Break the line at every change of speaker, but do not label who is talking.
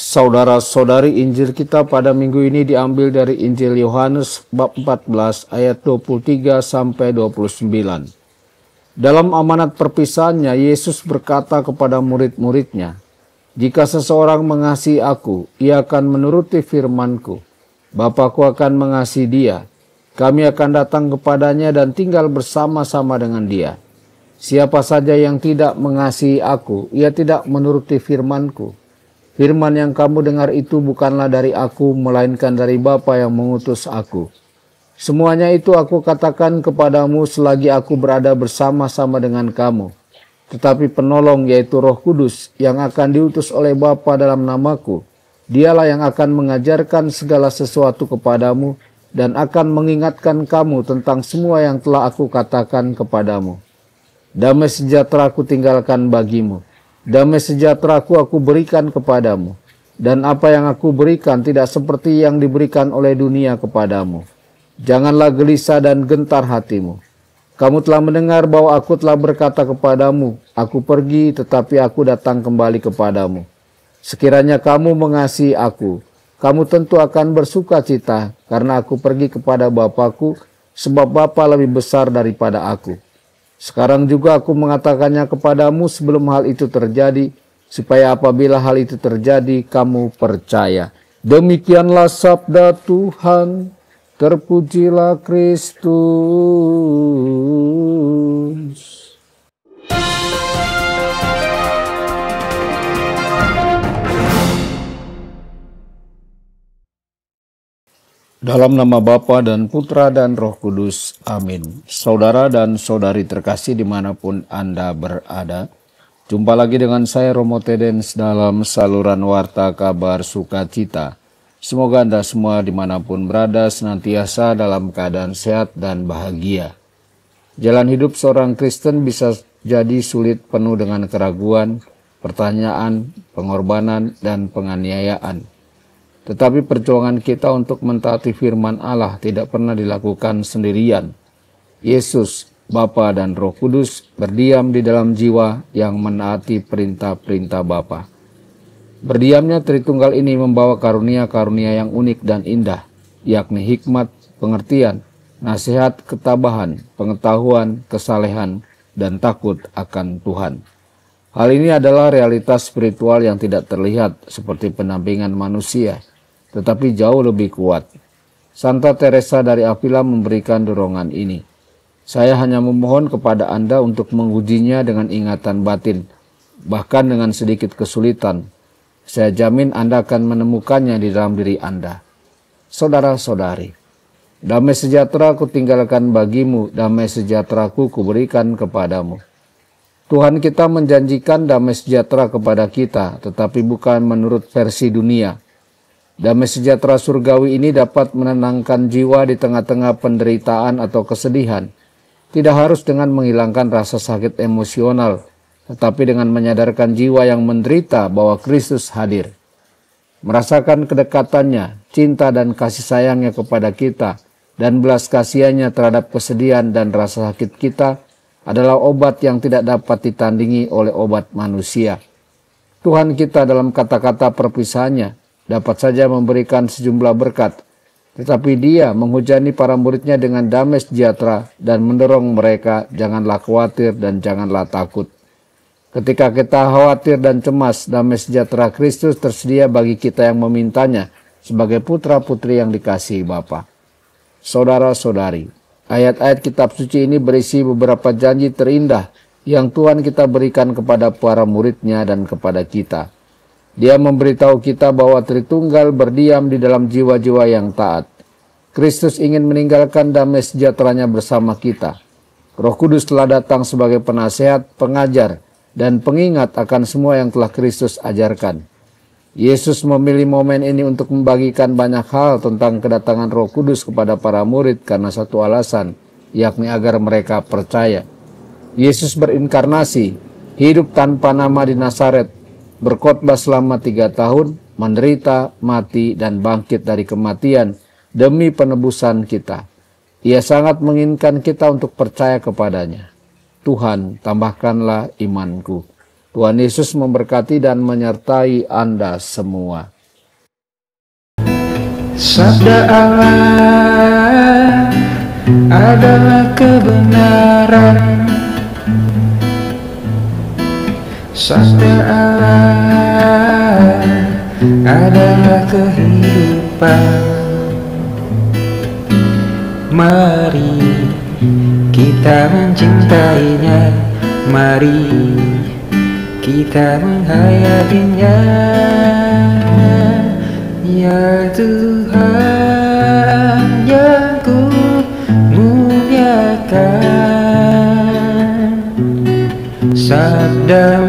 Saudara-saudari, Injil kita pada minggu ini diambil dari Injil Yohanes bab 14 ayat 23 sampai 29. Dalam amanat perpisahannya, Yesus berkata kepada murid-muridnya, "Jika seseorang mengasihi aku, ia akan menuruti firman-Ku. Bapa-Ku akan mengasihi dia. Kami akan datang kepadanya dan tinggal bersama-sama dengan dia. Siapa saja yang tidak mengasihi aku, ia tidak menuruti firman-Ku. Firman yang kamu dengar itu bukanlah dari aku, melainkan dari Bapa yang mengutus aku. Semuanya itu aku katakan kepadamu selagi aku berada bersama-sama dengan kamu. Tetapi penolong, yaitu Roh Kudus, yang akan diutus oleh Bapa dalam namaku, dialah yang akan mengajarkan segala sesuatu kepadamu dan akan mengingatkan kamu tentang semua yang telah aku katakan kepadamu. Damai sejahtera aku tinggalkan bagimu. Damai sejahtera-Ku aku berikan kepadamu, dan apa yang aku berikan tidak seperti yang diberikan oleh dunia kepadamu. Janganlah gelisah dan gentar hatimu. Kamu telah mendengar bahwa aku telah berkata kepadamu, aku pergi tetapi aku datang kembali kepadamu. Sekiranya kamu mengasihi aku, kamu tentu akan bersuka cita karena aku pergi kepada Bapa-Ku, sebab Bapa lebih besar daripada aku. Sekarang juga aku mengatakannya kepadamu sebelum hal itu terjadi, supaya apabila hal itu terjadi, kamu percaya." Demikianlah sabda Tuhan. Terpujilah Kristus. Dalam nama Bapa dan Putra dan Roh Kudus. Amin. Saudara dan saudari terkasih dimanapun Anda berada, jumpa lagi dengan saya Romo Tedens dalam saluran Warta Kabar Sukacita. Semoga Anda semua dimanapun berada senantiasa dalam keadaan sehat dan bahagia. Jalan hidup seorang Kristen bisa jadi sulit, penuh dengan keraguan, pertanyaan, pengorbanan, dan penganiayaan. Tetapi perjuangan kita untuk mentaati firman Allah tidak pernah dilakukan sendirian. Yesus, Bapa dan Roh Kudus berdiam di dalam jiwa yang menaati perintah-perintah Bapa. Berdiamnya Tritunggal ini membawa karunia-karunia yang unik dan indah, yakni hikmat, pengertian, nasihat, ketabahan, pengetahuan, kesalehan, dan takut akan Tuhan. Hal ini adalah realitas spiritual yang tidak terlihat seperti pendampingan manusia, tetapi jauh lebih kuat. Santa Teresa dari Avila memberikan dorongan ini. Saya hanya memohon kepada Anda untuk mengujinya dengan ingatan batin, bahkan dengan sedikit kesulitan. Saya jamin Anda akan menemukannya di dalam diri Anda. Saudara-saudari, damai sejahtera ku tinggalkan bagimu, damai sejahtera-Ku kuberikan kepadamu. Tuhan kita menjanjikan damai sejahtera kepada kita, tetapi bukan menurut versi dunia. Damai sejahtera surgawi ini dapat menenangkan jiwa di tengah-tengah penderitaan atau kesedihan. Tidak harus dengan menghilangkan rasa sakit emosional, tetapi dengan menyadarkan jiwa yang menderita bahwa Kristus hadir. Merasakan kedekatannya, cinta dan kasih sayangnya kepada kita, dan belas kasihannya terhadap kesedihan dan rasa sakit kita adalah obat yang tidak dapat ditandingi oleh obat manusia. Tuhan kita dalam kata-kata perpisahannya dapat saja memberikan sejumlah berkat, tetapi Dia menghujani para muridnya dengan damai sejahtera dan mendorong mereka, janganlah khawatir dan janganlah takut. Ketika kita khawatir dan cemas, damai sejahtera Kristus tersedia bagi kita yang memintanya sebagai putra-putri yang dikasihi Bapa. Saudara-saudari, ayat-ayat kitab suci ini berisi beberapa janji terindah yang Tuhan kita berikan kepada para muridnya dan kepada kita. Dia memberitahu kita bahwa Tritunggal berdiam di dalam jiwa-jiwa yang taat. Kristus ingin meninggalkan damai sejahteranya bersama kita. Roh Kudus telah datang sebagai penasehat, pengajar, dan pengingat akan semua yang telah Kristus ajarkan. Yesus memilih momen ini untuk membagikan banyak hal tentang kedatangan Roh Kudus kepada para murid karena satu alasan, yakni agar mereka percaya. Yesus berinkarnasi, hidup tanpa nama di Nazaret, berkhotbah selama 3 tahun, menderita, mati, dan bangkit dari kematian demi penebusan kita. Ia sangat menginginkan kita untuk percaya kepadanya. Tuhan, tambahkanlah imanku. Tuhan Yesus memberkati dan menyertai Anda semua.
Sabda Allah adalah kebenaran. Sabda Allah adalah kehidupan. Mari kita mencintainya, mari kita menghayatinya. Ya Tuhan yang ku muliakan, sabda